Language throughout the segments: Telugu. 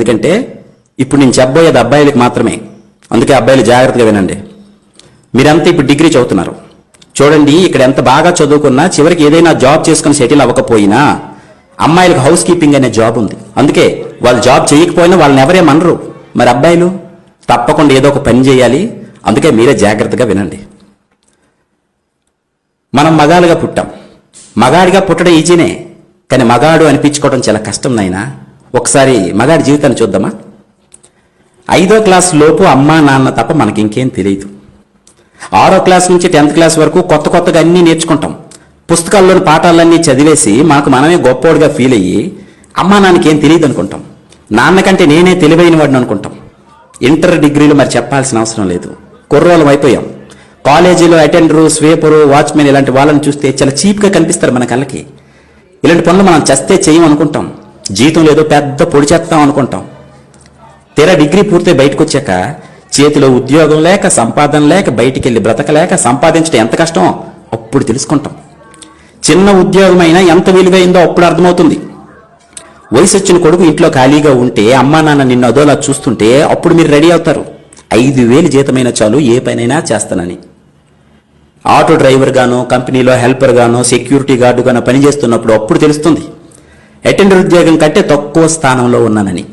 ఎందుకంటే ఇప్పుడు నేను చెప్పబోయేది అబ్బాయిలకు మాత్రమే. అందుకే అబ్బాయిలు జాగ్రత్తగా వినండి. మీరంతా ఇప్పుడు డిగ్రీ చదువుతున్నారు. చూడండి, ఇక్కడ ఎంత బాగా చదువుకున్నా చివరికి ఏదైనా జాబ్ చేసుకుని సెటిల్ అవ్వకపోయినా అమ్మాయిలకు హౌస్ కీపింగ్ అనే జాబ్ ఉంది. అందుకే వాళ్ళు జాబ్ చేయకపోయినా వాళ్ళని ఎవరేమనరు. మరి అబ్బాయిలు తప్పకుండా ఏదో ఒక పని చేయాలి. అందుకే మీరే జాగ్రత్తగా వినండి. మనం మగాలుగా పుట్టాం. మగాడిగా పుట్టడం ఈజీనే, కానీ మగాడు అనిపించుకోవడం చాలా కష్టం నాయనా. ఒకసారి మగాడి జీవితాన్ని చూద్దామా. 5వ క్లాస్ లోపు అమ్మా నాన్న తప్ప మనకి ఇంకేం తెలియదు. 6వ క్లాస్ నుంచి 10th క్లాస్ వరకు కొత్తగా అన్నీ నేర్చుకుంటాం. పుస్తకాల్లోని పాఠాలన్నీ చదివేసి మనమే గొప్పోడుగా ఫీల్ అయ్యి అమ్మా నాన్నకి ఏం తెలియదు అనుకుంటాం. నాన్నకంటే నేనే తెలివైన వాడిని అనుకుంటాం. ఇంటర్ డిగ్రీలు మరి చెప్పాల్సిన అవసరం లేదు. కుర్రోళ్ళం అయిపోయాం. కాలేజీలో అటెండరు, స్వీపరు, వాచ్మెన్ ఇలాంటి వాళ్ళని చూస్తే చాలా చీప్గా కనిపిస్తారు మన కళ్ళకి. ఇలాంటి పనులు మనం చస్తే చేయం అనుకుంటాం. జీవితంలో ఏదో పెద్ద పొడి చేస్తాం అనుకుంటాం. తీరా డిగ్రీ పూర్తి బయటకు వచ్చాక చేతిలో ఉద్యోగం లేక, సంపాదన లేక, బయటికి వెళ్ళి బ్రతకలేక సంపాదించడం ఎంత కష్టమో అప్పుడు తెలుసుకుంటాం. చిన్న ఉద్యోగం అయినా ఎంత విలువైందో అప్పుడు అర్థమవుతుంది. వయసు వచ్చిన కొడుకు ఇంట్లో ఖాళీగా ఉంటే అమ్మా నాన్న నిన్ను అదోలా చూస్తుంటే అప్పుడు మీరు రెడీ అవుతారు. 5,000 జీతమైనా చాలు ఏ పనైనా చేస్తానని. ఆటో డ్రైవర్ గానో, కంపెనీలో హెల్పర్ గానో, సెక్యూరిటీ గార్డు గానో పనిచేస్తున్నప్పుడు అప్పుడు తెలుస్తుంది అటెండర్ ఉద్యోగం కంటే తక్కువ స్థానంలో ఉన్నానని.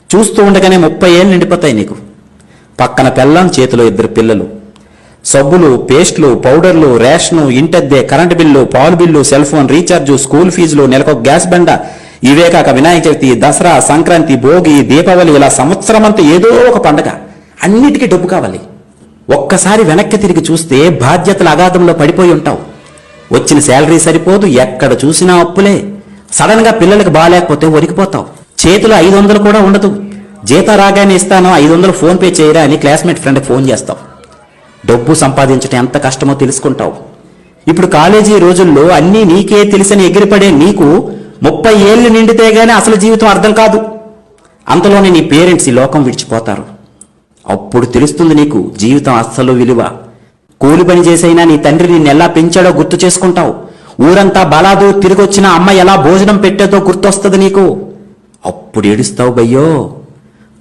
చూస్తూ ఉండగానే 30 ఏళ్ళు నిండిపోతాయి నీకు. పక్కన పెళ్ళాం, చేతిలో 2 పిల్లలు. సబ్బులు, పేస్టులు, పౌడర్లు, రేషను, ఇంటద్దె, కరెంటు బిల్లు, పాలు bill, cell phone recharge, school ఫీజులు, నెలకొక గ్యాస్ బండ, ఇవే కాక వినాయక చవితి, దసరా, సంక్రాంతి, భోగి, దీపావళి, ఇలా సంవత్సరం అంతా ఏదో ఒక పండగ. అన్నిటికీ డబ్బు కావాలి. ఒక్కసారి వెనక్కి తిరిగి చూస్తే బాధ్యతల అగాధంలో పడిపోయి ఉంటావు. వచ్చిన శాలరీ సరిపోదు, ఎక్కడ చూసినా అప్పులే. సడన్ గా పిల్లలకు బాగాలేకపోతే ఒరికిపోతావు. చేతిలో 500 కూడా ఉండదు. జీతం రాగానే ఇస్తాను, 500 ఫోన్ పే చేయరా అని క్లాస్మేట్ ఫ్రెండ్కి ఫోన్ చేస్తావు. డబ్బు సంపాదించడం ఎంత కష్టమో తెలుసుకుంటావు. ఇప్పుడు కాలేజీ రోజుల్లో అన్నీ నీకే తెలిసని ఎగిరిపడే నీకు 30 ఏళ్ళు నిండితే గానీ అసలు జీవితం అర్థం కాదు. అంతలోనే నీ పేరెంట్స్ ఈ లోకం విడిచిపోతారు. అప్పుడు తెలుస్తుంది నీకు జీవితం అస్సలు విలువ. కూలి పని చేసైనా నీ తండ్రి నిన్ను ఎలా పెంచాడో గుర్తు చేసుకుంటావు. ఊరంతా బలాదు తిరిగొచ్చిన అమ్మ ఎలా భోజనం పెట్టేదో గుర్తొస్తుంది నీకు. అప్పుడు ఏడుస్తావు, బయ్యో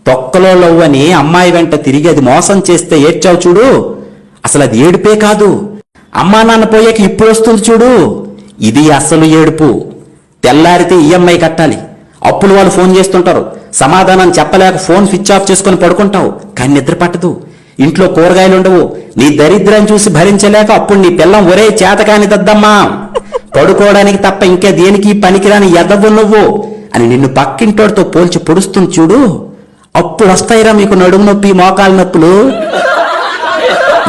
తొక్కలో లవ్వని అమ్మాయి వెంట తిరిగి అది మోసం చేస్తే ఏడ్చావు చూడు, అసలు అది ఏడుపే కాదు. అమ్మా నాన్న పోయాక ఇప్పుడు వస్తుంది చూడు, ఇది అసలు ఏడుపు. తెల్లారితే ఈఎంఐ కట్టాలి, అప్పులు వాళ్ళు ఫోన్ చేస్తుంటారు, సమాధానం చెప్పలేక ఫోన్ స్విచ్ ఆఫ్ చేసుకుని పడుకుంటావు, కానీ నిద్ర పట్టదు. ఇంట్లో కూరగాయలు ఉండవు. నీ దరిద్రం చూసి భరించలేక అప్పుడు నీ పిల్లం ఒరే చేతకాని దద్దమ్మా, పడుకోవడానికి తప్ప ఇంకా దేనికి పనికిరాని ఎదవు నువ్వు అని నిన్ను పక్కింటోడితో పోల్చి పొడుస్తుంది చూడు, అప్పుడు వస్తాయిరా మీకు నడుము నొప్పి, మోకాలు నొప్పులు.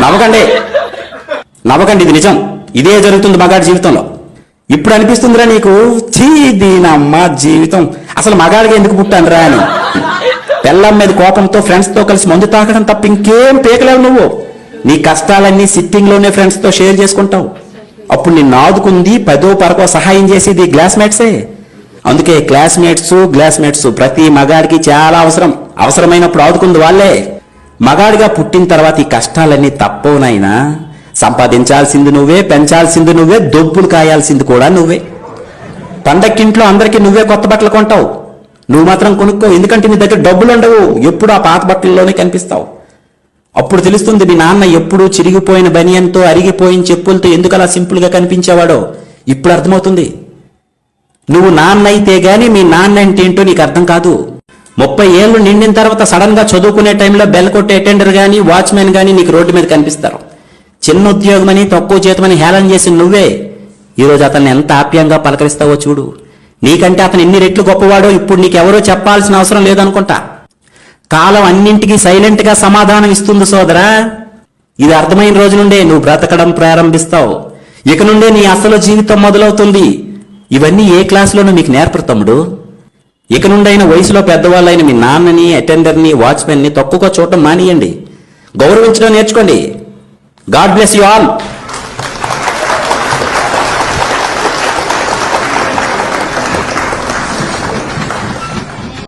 నవ్వకండి, ఇది నిజం. ఇదే జరుగుతుంది మగాడి జీవితంలో. ఇప్పుడు అనిపిస్తుందిరా నీకు, చీ దీనమ్మ జీవితం, అసలు మగాడిగా ఎందుకు పుట్టానురా అని. పెళ్ళం మీద కోపంతో ఫ్రెండ్స్తో కలిసి మందు తాకడం తప్ప ఇంకేం పీకలేవు నువ్వు. నీ కష్టాలన్నీ సిట్టింగ్ లోనే ఫ్రెండ్స్తో షేర్ చేసుకుంటావు. అప్పుడు నిన్ను ఆదుకుంది 10వ 12వ సహాయం చేసేది క్లాస్మేట్సే. అందుకే క్లాస్మేట్స్ ప్రతి మగాడికి చాలా అవసరమైనప్పుడు ఆదుకుంది వాళ్ళే. మగాడిగా పుట్టిన తర్వాత ఈ కష్టాలన్నీ తప్పవునైనా సంపాదించాల్సింది నువ్వే, పెంచాల్సింది నువ్వే, దొబ్బులు కాయాల్సింది కూడా నువ్వే. పండక్కింట్లో అందరికీ నువ్వే కొత్త బట్టలు కొంటావు, నువ్వు మాత్రం కొనుక్కో. ఎందుకంటే నీ దగ్గర డబ్బులు ఉండవు, ఎప్పుడు ఆ పాత బట్టల్లోనే కనిపిస్తావు. అప్పుడు తెలుస్తుంది మీ నాన్న ఎప్పుడు చిరిగిపోయిన బనియన్తో, అరిగిపోయిన చెప్పులతో ఎందుకు అలా సింపుల్ గా కనిపించేవాడో. ఇప్పుడు అర్థమవుతుంది. నువ్వు నాన్న అయితే గాని మీ నాన్న అంటే ఏంటో నీకు అర్థం కాదు. 30 ఏళ్ళు నిండిన తర్వాత సడన్ గా చదువుకునే టైంలో బెల్ కొట్టే అటెండర్ గానీ, వాచ్మెన్ గానీ నీకు రోడ్డు మీద కనిపిస్తారు. చిన్న ఉద్యోగమని, తక్కువ జీతమని హేళన చేసి నువ్వే ఈరోజు అతన్ని ఎంత ఆప్యాయంగా పలకరిస్తావో చూడు. నీకంటే అతను ఎన్ని రెట్లు గొప్పవాడో ఇప్పుడు నీకెవరో చెప్పాల్సిన అవసరం లేదనుకుంటా. కాలం అన్నింటికీ సైలెంట్ గా సమాధానం ఇస్తుంది సోదరా. ఇది అర్థమైన రోజు నుండే నువ్వు బ్రతకడం ప్రారంభిస్తావు. ఇక నుండే నీ అసలు జీవితం మొదలవుతుంది. ఇవన్నీ ఏ క్లాసులోనూ మీకు నేర్పరు తమ్ముడు. ఇక నుండైన వయసులో పెద్దవాళ్ళైన మీ నాన్నని, అటెండర్ని, వాచ్మెన్ని తక్కువగా చూడటం మానేయండి. గౌరవించడం నేర్చుకోండి. God bless you all.